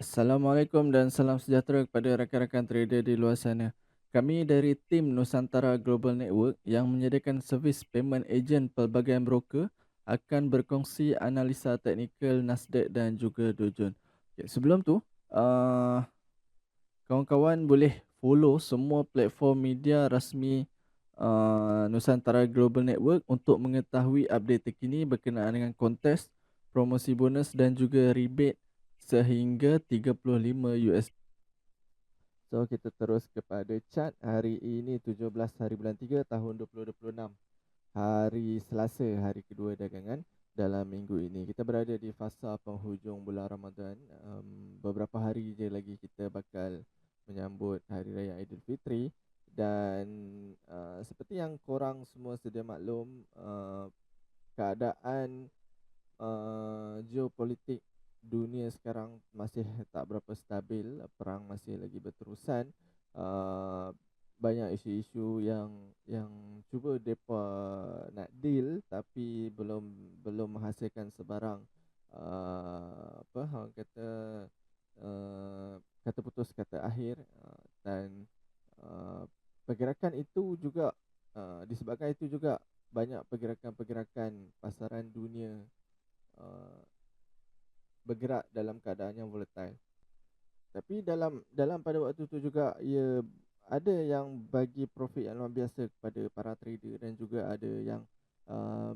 Assalamualaikum dan salam sejahtera kepada rakan-rakan trader di luar sana. Kami dari tim Nusantara Global Network yang menyediakan servis payment agent pelbagai broker akan berkongsi analisa teknikal Nasdaq dan juga Dow Jones. Okay, sebelum tu, uh, kawan-kawan boleh follow semua platform media rasmi Nusantara Global Network untuk mengetahui update terkini berkenaan dengan kontes, promosi bonus dan juga rebate sehingga 35 US. So kita terus kepada chart hari ini 17 hari bulan 3 tahun 2026. Hari Selasa, hari kedua dagangan dalam minggu ini. Kita berada di fasa penghujung bulan Ramadan. Beberapa hari je lagi kita bakal menyambut Hari Raya Aidilfitri. Dan seperti yang korang semua sedia maklum, keadaan geopolitik dunia sekarang masih tak berapa stabil. Perang masih lagi berterusan. Banyak isu-isu yang cuba depa nak deal tapi belum menghasilkan sebarang apa orang kata kata putus kata akhir. Dan uh, pergerakan itu juga disebabkan itu juga banyak pergerakan-pergerakan pasaran dunia uh, bergerak dalam keadaan yang volatile. Tapi dalam pada waktu tu juga ia ada yang bagi profit yang luar biasa kepada para trader dan juga ada yang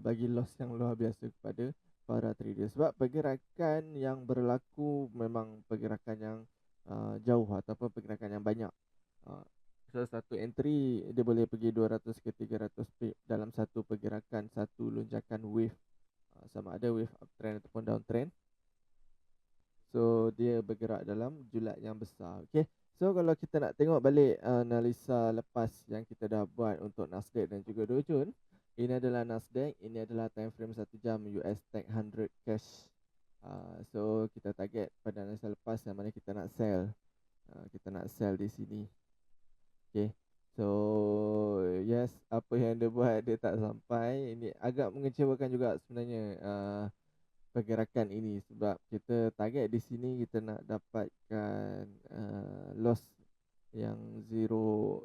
bagi loss yang luar biasa kepada para trader. Sebab pergerakan yang berlaku memang pergerakan yang jauh ataupun pergerakan yang banyak. Uh, satu entry dia boleh pergi 200 ke 300 pip dalam satu pergerakan, satu lonjakan wave. Sama ada wave uptrend ataupun downtrend. So dia bergerak dalam julat yang besar. Okay. So kalau kita nak tengok balik analisa lepas yang kita dah buat untuk Nasdaq dan juga Dow Jones, ini adalah Nasdaq, ini adalah time frame 1 jam US Tech 100 cash. So kita target pada analisa lepas yang mana kita nak sell. Kita nak sell di sini. Okay. So yes, apa yang dia buat dia tak sampai. Ini agak mengecewakan juga sebenarnya. Pergerakan ini sebab kita target di sini kita nak dapatkan loss yang zero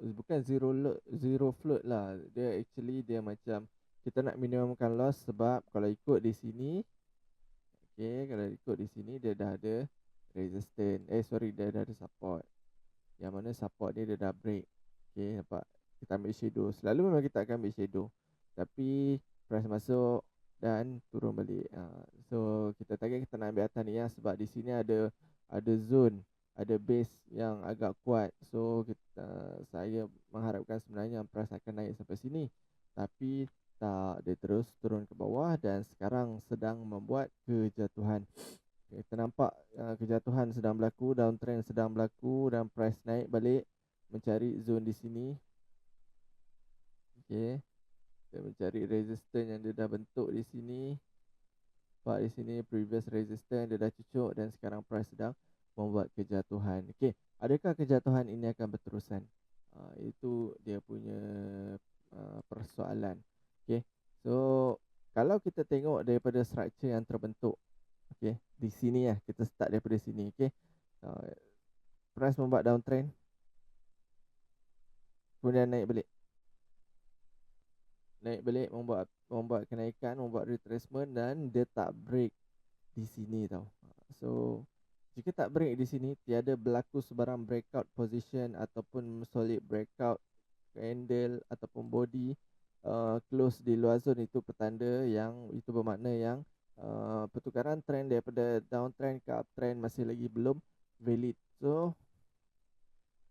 float lah. Dia actually dia macam kita nak minimumkan loss sebab kalau ikut di sini, okay, kalau ikut di sini dia dah ada resistance, dia dah ada support, yang mana support dia dah break. Okay, nampak, kita ambil shadow. Selalu memang kita akan ambil shadow, tapi price masuk dan turun balik. So kita target kita nak ambil atas ni ya, sebab di sini ada zone, ada base yang agak kuat. So saya mengharapkan sebenarnya price akan naik sampai sini, tapi tak, dia terus turun ke bawah dan sekarang sedang membuat kejatuhan. Kita nampak kejatuhan sedang berlaku, downtrend sedang berlaku dan price naik balik mencari zone di sini. Okey. Kita mencari resistance yang dia dah bentuk di sini. Nampak di sini previous resistance dia dah cucuk dan sekarang price sedang membuat kejatuhan. Okey, adakah kejatuhan ini akan berterusan? Itu dia punya persoalan. Okey. So kalau kita tengok daripada structure yang terbentuk, okey, di sini ya, kita start daripada sini, okey. Price membuat downtrend, kemudian naik balik. Naik balik membuat kenaikan, membuat retracement dan dia tak break di sini tau. So jika tak break di sini, tiada berlaku sebarang breakout position ataupun solid breakout candle ataupun body close di luar zone, itu petanda yang itu bermakna yang pertukaran trend daripada downtrend ke uptrend masih lagi belum valid. So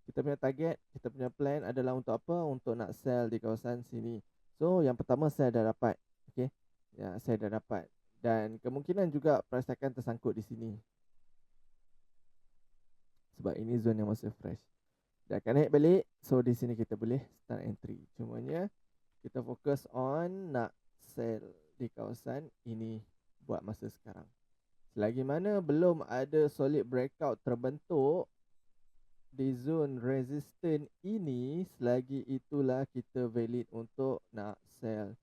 kita punya target, kita punya plan adalah untuk apa? Untuk nak sell di kawasan sini. So yang pertama saya dah dapat. Okay, ya, saya dah dapat. Dan kemungkinan juga price akan tersangkut di sini, sebab ini zone yang masih fresh. Dia akan naik balik. So di sini kita boleh start entry. Cumanya kita fokus on nak sell di kawasan ini buat masa sekarang. Selagi mana belum ada solid breakout terbentuk di zone resistance ini, selagi itulah kita valid untuk nak sell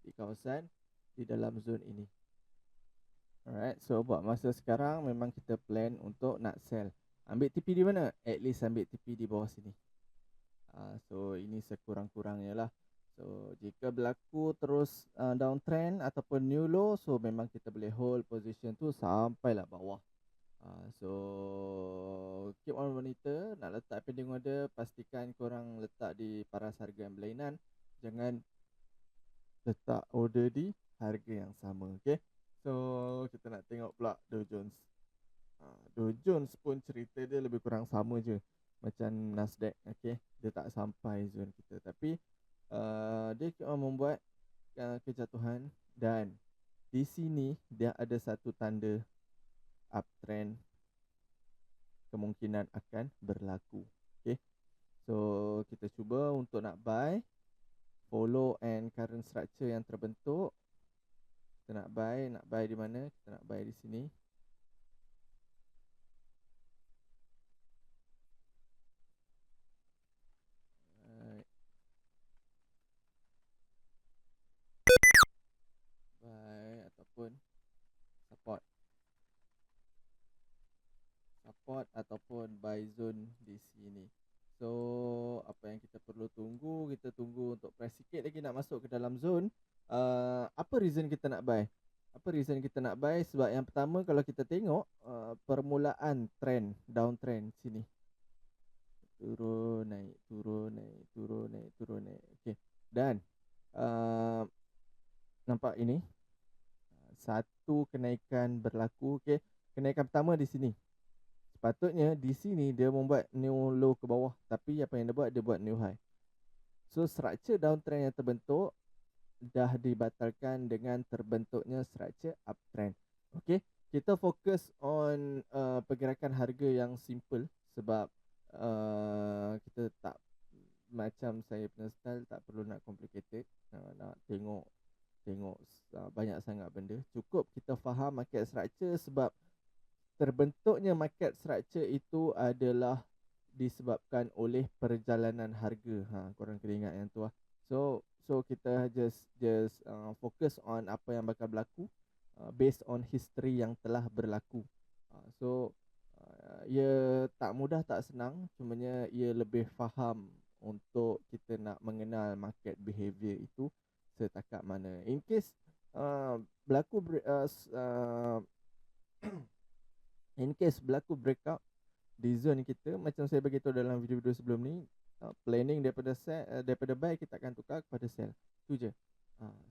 di kawasan di dalam zone ini. Alright, so buat masa sekarang memang kita plan untuk nak sell. Ambil TP di mana? At least ambil TP di bawah sini. So ini sekurang-kurangnya lah. So jika berlaku terus downtrend ataupun new low, so memang kita boleh hold position tu sampailah bawah. So keep on monitor. Nak letak pending order, pastikan korang letak di paras harga yang berlainan. Jangan letak order di harga yang sama. Okay, so kita nak tengok pula Dow Jones. Dow Jones pun cerita dia lebih kurang sama je macam Nasdaq. Okay, dia tak sampai zone kita, tapi dia membuat kejatuhan, dan di sini dia ada satu tanda uptrend kemungkinan akan berlaku. Okay, so kita cuba untuk nak buy, follow and current structure yang terbentuk. Kita nak buy di mana? Kita nak buy di sini. Buy ataupun support ataupun buy zone di sini. So apa yang kita perlu tunggu, kita tunggu untuk price sikit lagi nak masuk ke dalam zone. Apa reason kita nak buy? Sebab yang pertama, kalau kita tengok permulaan trend, downtrend sini, turun naik. Okay, dan nampak ini satu kenaikan berlaku. Okay, kenaikan pertama di sini. Sepatutnya di sini dia membuat new low ke bawah, tapi apa yang dia buat new high. So structure downtrend yang terbentuk dah dibatalkan dengan terbentuknya structure uptrend. Okay, kita fokus on pergerakan harga yang simple, sebab kita tak, macam saya punya style, tak perlu nak complicated, nak tengok banyak sangat benda. Cukup kita faham market structure, sebab terbentuknya market structure itu adalah disebabkan oleh perjalanan harga. Korang kena ingat yang tu lah. So kita just fokus on apa yang bakal berlaku based on history yang telah berlaku. Ia tak mudah, tak senang, cumanya ia lebih faham untuk kita nak mengenal market behavior itu setakat mana. In case berlaku in case berlaku breakout di zone kita, macam saya beritahu dalam video-video sebelum ni, planning daripada buy kita akan tukar kepada sell. Tu je.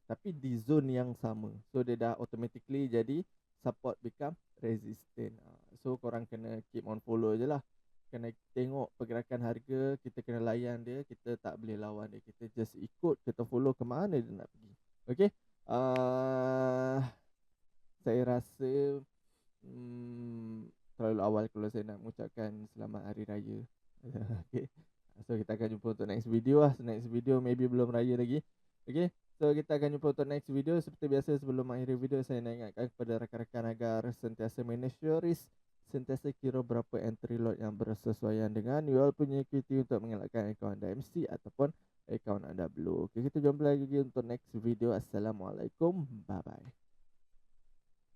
Tapi di zone yang sama. So dia dah automatically jadi support become resistant. So korang kena keep on follow je lah. Kena tengok pergerakan harga, kita kena layan dia, kita tak boleh lawan dia. Kita just ikut, kita follow ke mana dia nak pergi. Okay, saya rasa terlalu awal kalau saya nak mengucapkan selamat hari raya. Okay, so kita akan jumpa untuk next video lah. Next video maybe belum raya lagi. Okay, so kita akan jumpa untuk next video. Seperti biasa, sebelum mengakhiri video, saya nak ingatkan kepada rakan-rakan agar sentiasa manage your risk, sentiasa kira berapa entry lot yang bersesuaian dengan you all punya equity untuk mengelakkan akaun anda MC ataupun akaun anda blue. Okay, kita jumpa lagi untuk next video. Assalamualaikum, bye bye.